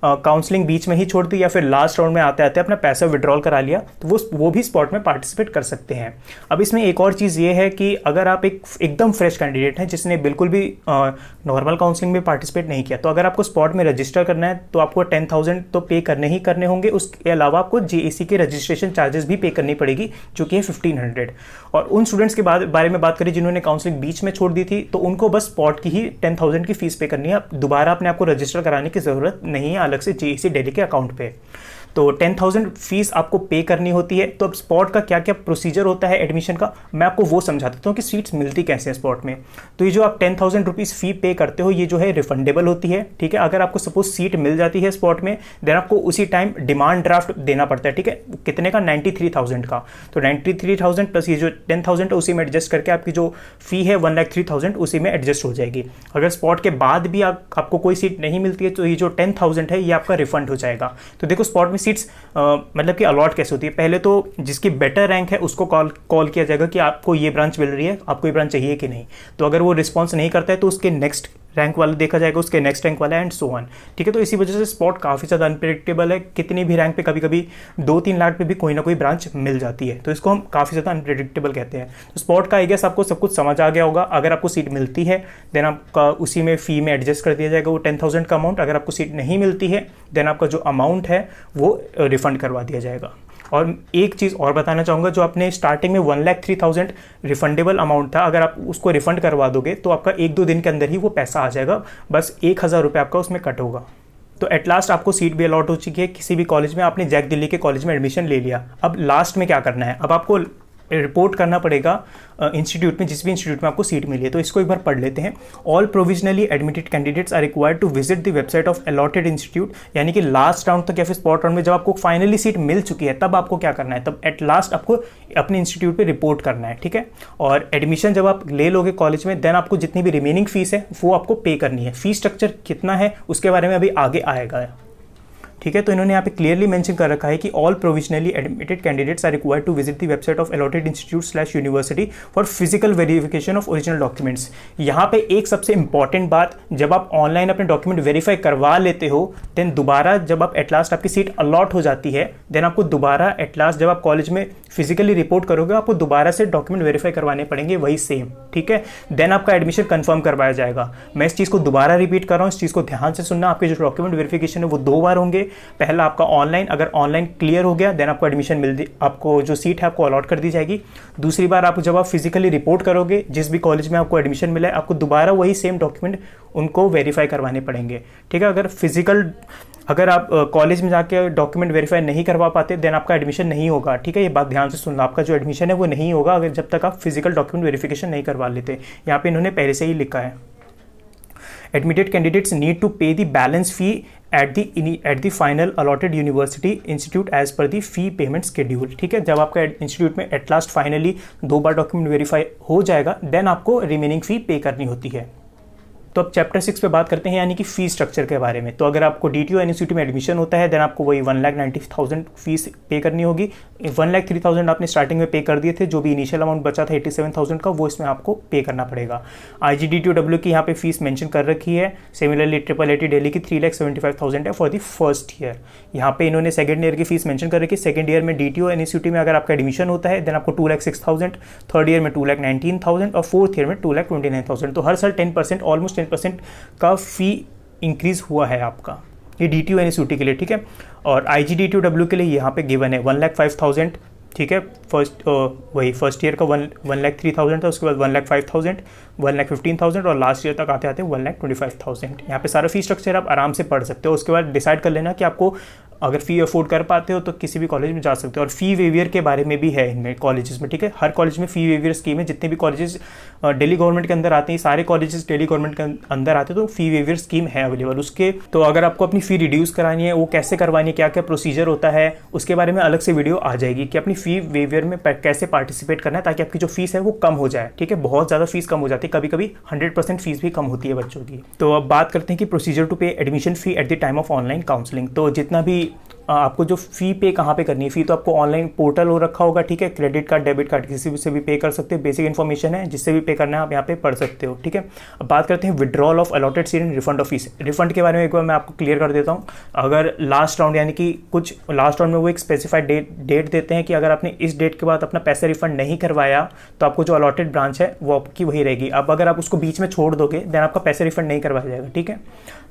काउंसलिंग बीच में ही छोड़ दी या फिर लास्ट राउंड में आते आते अपना पैसा विड्रॉल करा लिया तो वो भी स्पॉट में पार्टिसिपेट कर सकते हैं। अब इसमें एक और चीज़ ये है कि अगर आप एकदम फ्रेश कैंडिडेट हैं जिसने बिल्कुल भी नॉर्मल काउंसलिंग में पार्टिसिपेट नहीं किया तो अगर आपको स्पॉट में रजिस्टर करना है तो आपको 10,000 तो पे करने ही करने होंगे। उसके अलावा आपको जेएसी के रजिस्ट्रेशन चार्जेस भी पे करनी पड़ेगी जो कि है 1500। और उन स्टूडेंट्स के बारे में बात करें जिन्होंने काउंसलिंग बीच में छोड़ दी थी तो उनको बस स्पॉट की ही 10,000 की फीस पे करनी है। दोबारा अपने आपको रजिस्टर कराने की जरूरत नहीं है अलग से जेईसी दिल्ली के अकाउंट पे। तो 10,000 फीस आपको पे करनी होती है। तो अब स्पॉट का क्या क्या प्रोसीजर होता है एडमिशन का मैं आपको वो समझा देता हूँ कि सीट्स मिलती कैसे हैं स्पॉट में। तो ये जो आप 10,000 रुपीज़ फी पे करते हो ये जो है रिफंडेबल होती है, ठीक है। अगर आपको सपोज सीट मिल जाती है स्पॉट में देन आपको उसी टाइम डिमांड ड्राफ्ट देना पड़ता है, ठीक है। कितने का? 93,000 का। तो 93,000 प्लस ये जो 10,000 है उसी में एडजस्ट करके आपकी जो फी है 1,03,000 उसी में एडजस्ट हो जाएगी। अगर स्पॉट के बाद भी आपको कोई सीट नहीं मिलती है तो ये जो 10,000 है ये आपका रिफंड हो जाएगा। तो देखो स्पॉट में सीट्स मतलब कि अलॉट कैसे होती है। पहले तो जिसकी बेटर रैंक है उसको कॉल किया जाएगा कि आपको ये ब्रांच मिल रही है, आपको ये ब्रांच चाहिए कि नहीं। तो अगर वो रिस्पॉन्स नहीं करता है तो उसके नेक्स्ट रैंक वाला देखा जाएगा, उसके नेक्स्ट रैंक वाला एंड सो ऑन। ठीक है, तो इसी वजह से स्पॉट काफ़ी ज़्यादा अनप्रेडिक्टेबल है, कितनी भी रैंक पे कभी कभी 2-3 लाख पे भी कोई ना कोई ब्रांच मिल जाती है, तो इसको हम काफ़ी ज़्यादा अनप्रेडिक्टेबल कहते हैं। तो स्पॉट का आई गेस आपको सब कुछ समझ आ गया होगा। अगर आपको सीट मिलती है देन आपका उसी में फ़ी में एडजस्ट कर दिया जाएगा वो 10,000 का अमाउंट। अगर आपको सीट नहीं मिलती है देन आपका जो अमाउंट है वो रिफंड करवा दिया जाएगा। और एक चीज़ और बताना चाहूँगा, जो आपने स्टार्टिंग में 1,03,000 रिफंडेबल अमाउंट था, अगर आप उसको रिफंड करवा दोगे तो आपका 1-2 दिन के अंदर ही वो पैसा आ जाएगा, बस 1,000 रुपये आपका उसमें कट होगा। तो एट लास्ट आपको सीट भी अलॉट हो चुकी है किसी भी कॉलेज में, आपने जैक दिल्ली के कॉलेज में एडमिशन ले लिया। अब लास्ट में क्या करना है, अब आपको रिपोर्ट करना पड़ेगा इंस्टीट्यूट में, जिस भी इंस्टीट्यूट में आपको सीट मिली है। तो इसको एक बार पढ़ लेते हैं। All provisionally admitted candidates are required to visit the website of allotted institute, यानी कि लास्ट राउंड तक या फिर स्पॉट राउंड में जब आपको फाइनली सीट मिल चुकी है तब आपको क्या करना है, तब एट लास्ट आपको अपने इंस्टीट्यूट पे रिपोर्ट करना है। ठीक है, और एडमिशन जब आप ले लोगे कॉलेज में देन आपको जितनी भी रिमेनिंग फीस है वो आपको पे करनी है। फीस स्ट्रक्चर कितना है उसके बारे में अभी आगे आएगा। ठीक है, तो इन्होंने यहाँ पे क्लियरली मेंशन कर रखा है कि all provisionally admitted candidates are required to visit the website of allotted institute university for physical verification of original documents. यहाँ पे एक सबसे इंपॉर्टेंट बात, जब आप ऑनलाइन अपने डॉक्यूमेंट वेरीफाई करवा लेते हो देन दोबारा जब आप एट लास्ट आपकी सीट अलॉट हो जाती है देन आपको दोबारा एट लास्ट जब आप कॉलेज में फिजिकली रिपोर्ट करोगे आपको दोबारा से डॉक्यूमेंट वेरीफाई करवाने पड़ेंगे वही सेम। ठीक है, देन आपका एडमिशन कंफर्म करवाया जाएगा। मैं इस चीज़ को दोबारा रिपीट कर रहा हूँ, इस चीज़ को ध्यान से सुनना। आपके जो डॉक्यूमेंट वेरिफिकेशन है वो 2 बार होंगे। पहला आपका ऑनलाइन, अगर ऑनलाइन क्लियर हो गया देन आपको एडमिशन आपको जो सीट है आपको अलॉट कर दी जाएगी। दूसरी बार आप जब आप फिजिकली रिपोर्ट करोगे जिस भी कॉलेज में आपको एडमिशन मिला है आपको दोबारा वही सेम डॉक्यूमेंट उनको वेरीफाई करवाने पड़ेंगे। ठीक है, अगर आप कॉलेज में जाके डॉक्यूमेंट वेरीफाई नहीं करवा पाते देन आपका एडमिशन नहीं होगा। ठीक है, ये बात ध्यान से सुनना, आपका जो एडमिशन है वो नहीं होगा अगर जब तक आप फिजिकल डॉक्यूमेंट वेरिफिकेशन नहीं करवा लेते। यहाँ पे इन्होंने पहले से ही लिखा है, admitted candidates need to pay the balance fee at the final allotted university institute as per the fee payment schedule. ठीक है, जब आपका इंस्टीट्यूट में एट लास्ट फाइनली 2 बार डॉक्यूमेंट वेरीफाई हो जाएगा देन आपको रिमेनिंग फी पे करनी होती है। तो अब चैप्टर 6 पे बात करते हैं, यानी कि फीस स्ट्रक्चर के बारे में। तो अगर आपको DTU यूनिवर्सिटी में एडमिशन होता है देन आपको वही 1,90,000 फीस पे करनी होगी। 1,03,000 आपने स्टार्टिंग में पे कर दिए थे, जो भी इनिशियल अमाउंट बचा था 87,000 का वो इसमें आपको पे करना पड़ेगा। IGDTUW की यहाँ पे फीस मेंशन कर रखी है। सिमिलरली IIIT दिल्ली की 3,75,000 है फॉर द फर्स्ट ईयर। यहाँ पे इन्होंने सेकंड ईयर की फीस मेंशन कर रखी है। सेकंड ईयर में DTU यूनिवर्सिटी में अगर आपका एडमिशन होता है देन आपको 2,06,000, थर्ड ईयर में 2,19,000 और फोर्थ ईयर में 2,29,000। तो हर साल 10%, ऑलमोस्ट 10% का फी इंक्रीज हुआ है आपका, ये DTU यूनिवर्सिटी के लिए। ठीक है, और IGDTUW के लिए यहाँ पे गिवन है 1,05,000। ठीक है, फर्स्ट ईयर का 1,03,000 था, उसके बाद 1,05,000, 1,15,000 और लास्ट ईयर तक आते आते 1,25,000। यहाँ पे सारा फी स्ट्रक्चर आप आराम से पढ़ सकते हो। उसके बाद डिसाइड कर लेना कि आपको अगर फ़ी अफोर्ड कर पाते हो तो किसी भी कॉलेज में जा सकते हो। और फ़ी वेवियर के बारे में भी है इनमें कॉलेजेस में। ठीक है, हर कॉलेज में फ़ी वेवियर स्कीम है। जितने भी कॉलेजेस दिल्ली गवर्नमेंट के अंदर आते हैं, सारे कॉलेजेस दिल्ली गवर्नमेंट के अंदर आते हैं, तो फ़ी वेवियर स्कीम है अवेलेबल उसके। तो अगर आपको अपनी फ़ी रिड्यूस करानी है, वो कैसे करवानी है, क्या क्या प्रोसीजर होता है, उसके बारे में अलग से वीडियो आ जाएगी कि अपनी फ़ी वेवियर में कैसे पार्टिसिपेट करना है ताकि आपकी जो फीस है वो कम हो जाए। ठीक है, बहुत ज़्यादा फीस कम हो जाती है, कभी कभी 100% फीस भी कम होती है बच्चों की। तो अब बात करते हैं कि प्रोसीजर टू पे admission fee at the time of online counselling. तो जितना भी आपको जो फ़ी पे कहाँ पे करनी है, फ़ी तो आपको ऑनलाइन पोर्टल हो रखा होगा। ठीक है, क्रेडिट कार्ड, डेबिट कार्ड किसी से भी पे कर सकते हो। बेसिक इन्फॉर्मेशन है, जिससे भी पे करना है आप यहाँ पे पढ़ सकते हो। ठीक है, अब बात करते हैं withdrawal of allotted seat and refund of fees. Refund के बारे में एक बार मैं आपको क्लियर कर देता हूँ। अगर लास्ट राउंड यानी कि कुछ लास्ट राउंड में वो एक स्पेसिफाइड डेट देते हैं कि अगर आपने इस डेट के बाद अपना पैसा रिफंड नहीं करवाया तो आपको जो अलॉटेड ब्रांच है वो आपकी वही रहेगी। अब अगर आप उसको बीच में छोड़ दोगे देन आपका पैसा रिफंड नहीं करवाया जाएगा। ठीक है,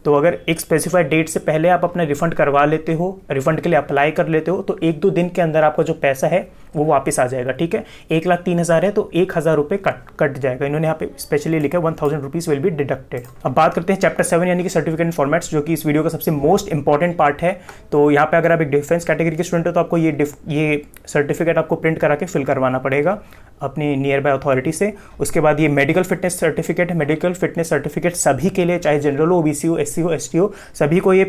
तो अगर एक स्पेसिफाइड डेट से पहले आप अपना रिफंड करवा लेते हो, रिफंड के लिए अप्लाई कर लेते हो, तो 1-2 दिन के अंदर आपका जो पैसा है वो वापस आ जाएगा। ठीक है, 1,03,000 है तो 1,000 रुपये कट जाएगा। इन्होंने यहाँ पे स्पेशली लिखा है 1,000 रुपीज़ विल बी डिडक्टेड। अब बात करते हैं चैप्टर 7 यानी कि सर्टिफिकेट एंड फॉर्मेट्स, जो कि इस वीडियो का सबसे मोस्ट इंपॉर्टेंट पार्ट है। तो यहाँ पे अगर आप एक डिफेंस कैटेगरी के स्टूडेंट हो तो आपको ये सर्टिफिकेट आपको प्रिंट करा के फिल करवाना पड़ेगा अपनी नियर बाय अथॉरिटी से। उसके बाद ये मेडिकल फिटनेस सर्टिफिकेट है। मेडिकल फिटनेस सर्टिफिकेट सभी के लिए, चाहे जनरल हो, OBC हो, SC हो, ST हो, सभी को ये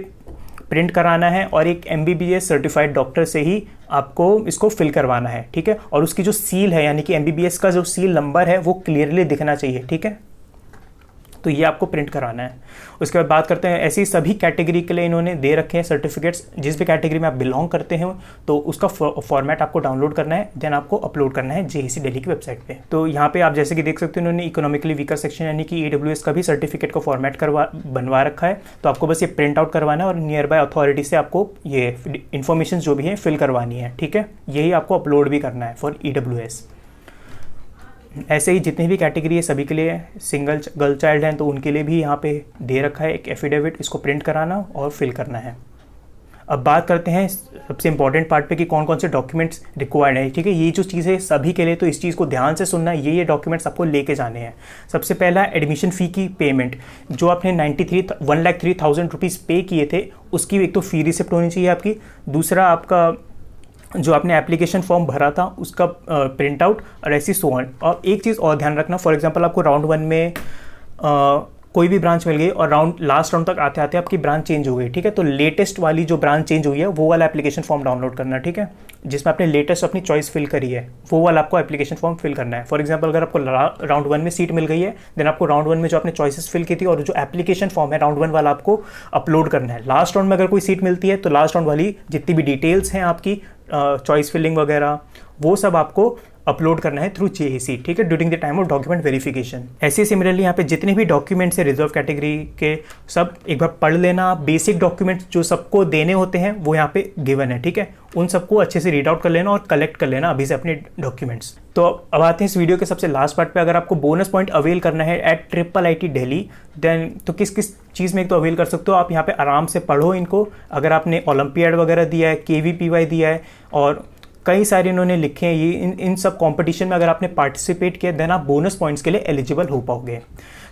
प्रिंट कराना है और एक MBBS सर्टिफाइड डॉक्टर से ही आपको इसको फिल करवाना है। ठीक है, और उसकी जो सील है यानी कि MBBS का जो सील नंबर है वो क्लियरली दिखना चाहिए। ठीक है, तो ये आपको प्रिंट कराना है। उसके बाद बात करते हैं ऐसी सभी कैटेगरी के लिए इन्होंने दे रखे हैं सर्टिफिकेट्स। जिस भी कैटेगरी में आप बिलोंग करते हैं तो उसका फॉर्मेट आपको डाउनलोड करना है, देन आपको अपलोड करना है जेईसी दिल्ली की वेबसाइट पे। तो यहाँ पे आप जैसे कि देख सकते हो इन्होंने इकोनॉमिकली वीकर सेक्शन यानी कि EWS का भी सर्टिफिकेट का फॉर्मेट बनवा रखा है। तो आपको बस ये प्रिंट आउट करवाना है और नियर बाय अथॉरिटी से आपको ये इन्फॉर्मेशन जो भी है फिल करवानी है, ठीक है। यही आपको अपलोड भी करना है फॉर EWS। ऐसे ही जितनी भी कैटेगरी है सभी के लिए, सिंगल गर्ल चाइल्ड हैं तो उनके लिए भी यहाँ पे दे रखा है एक एफिडेविट, इसको प्रिंट कराना और फिल करना है। अब बात करते हैं सबसे इंपॉर्टेंट पार्ट पे कि कौन कौन से डॉक्यूमेंट्स रिक्वायर्ड है, ठीक है। ये जो चीज़ है सभी के लिए, तो इस चीज़ को ध्यान से सुनना, ये डॉक्यूमेंट्स आपको लेके जाने हैं। सबसे पहला एडमिशन फ़ी की पेमेंट, जो आपने 1,03,000 रुपीज़ पे किए थे उसकी एक तो फ़ी रिसिप्ट होनी चाहिए आपकी। दूसरा आपका जो आपने एप्लीकेशन फॉर्म भरा था उसका प्रिंट आउट और ऐसी सो ऑन। और एक चीज़ और ध्यान रखना, फॉर एग्जांपल आपको राउंड 1 में कोई भी ब्रांच मिल गई और लास्ट राउंड तक आते आते आपकी ब्रांच चेंज हो गई, ठीक है। तो लेटेस्ट वाली जो ब्रांच चेंज हुई है वो वाला एप्लीकेशन फॉर्म डाउनलोड करना, ठीक है, जिसमें आपने लेटेस्ट अपनी चॉइस फिल करी है वो वाला आपको एप्लीकेशन फॉर्म फिल करना है। फॉर एग्जांपल अगर आपको राउंड 1 में सीट मिल गई है देन आपको राउंड 1 में जो आपने चॉइसेस फिल की थी और जो एप्लीकेशन फॉर्म है राउंड 1 वाला आपको अपलोड करना है। लास्ट राउंड में अगर कोई सीट मिलती है तो लास्ट राउंड वाली जितनी भी डिटेल्स हैं आपकी चॉइस फिलिंग वगैरह वो सब आपको अपलोड करना है थ्रू जेईसी, ठीक है, during the time of document verification. ऐसे सिमिलरली यहाँ पे जितने भी डॉक्यूमेंट्स है रिजर्व कैटेगरी के सब एक बार पढ़ लेना। बेसिक डॉक्यूमेंट्स जो सबको देने होते हैं वो यहाँ पे गिवन है, ठीक है, उन सबको अच्छे से रीड आउट कर लेना और कलेक्ट कर लेना अभी से अपने डॉक्यूमेंट्स। तो अब आते हैं इस वीडियो के सबसे लास्ट पार्ट पे। अगर आपको बोनस पॉइंट अवेल करना है एट IIIT दिल्ली देन तो किस किस चीज़ में एक तो अवेल कर सकते हो आप। यहाँ पे आराम से पढ़ो इनको। अगर आपने ओलंपियाड वगैरह दिया है, KVPY दिया है और कई सारे इन्होंने लिखे हैं, ये इन सब कंपटीशन में अगर आपने पार्टिसिपेट किया देन आप बोनस पॉइंट्स के लिए एलिजिबल हो पाओगे।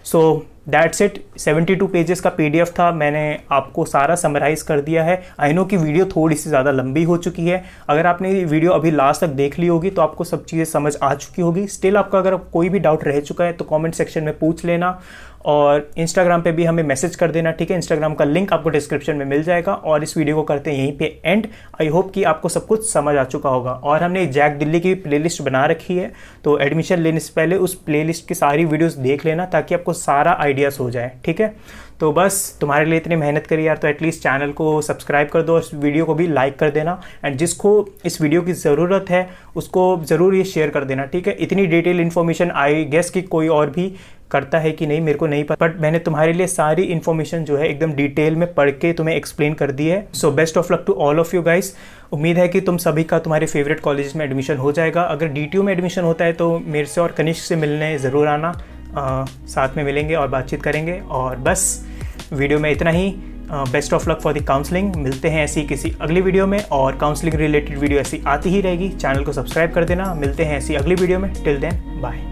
So that's it. 72 पेजेस का PDF था, मैंने आपको सारा समराइज़ कर दिया है। आई नो कि वीडियो थोड़ी सी ज़्यादा लंबी हो चुकी है। अगर आपने वीडियो अभी लास्ट तक देख ली होगी तो आपको सब चीज़ें समझ आ चुकी होगी। स्टिल आपका अगर कोई भी डाउट रह चुका है तो कमेंट सेक्शन में पूछ लेना और इंस्टाग्राम पे भी हमें मैसेज कर देना, ठीक है। इंस्टाग्राम का लिंक आपको डिस्क्रिप्शन में मिल जाएगा। और इस वीडियो को करते हैं यहीं पे एंड। आई होप कि आपको सब कुछ समझ आ चुका होगा। और हमने जैक दिल्ली की प्लेलिस्ट बना रखी है तो एडमिशन लेने से पहले उस प्लेलिस्ट की सारी वीडियोस देख लेना ताकि आपको सारा आइडियाज़ हो जाए, ठीक है। तो बस तुम्हारे लिए इतनी मेहनत करी यार, तो एटलीस्ट चैनल को सब्सक्राइब कर दो और इस वीडियो को भी लाइक कर देना। एंड जिसको इस वीडियो की ज़रूरत है उसको ज़रूर ये शेयर कर देना, ठीक है। इतनी डिटेल इन्फॉर्मेशन आई गेस कि कोई और भी करता है कि नहीं मेरे को नहीं पता, बट मैंने तुम्हारे लिए सारी इन्फॉर्मेशन जो है एकदम डिटेल में पढ़ के तुम्हें एक्सप्लेन कर दी है। So best of luck to all of you guys. उम्मीद है कि तुम सभी का तुम्हारे फेवरेट कॉलेज में एडमिशन हो जाएगा। अगर DTU में एडमिशन होता है तो मेरे से और कनिष्क से मिलने ज़रूर आना, साथ में मिलेंगे और बातचीत करेंगे। और बस वीडियो में इतना ही। Best of luck for the counselling. मिलते हैं ऐसी किसी अगली वीडियो में और काउंसलिंग रिलेटेड वीडियो ऐसी आती ही रहेगी। चैनल को सब्सक्राइब कर देना। मिलते हैं ऐसी अगली वीडियो में। Till then bye.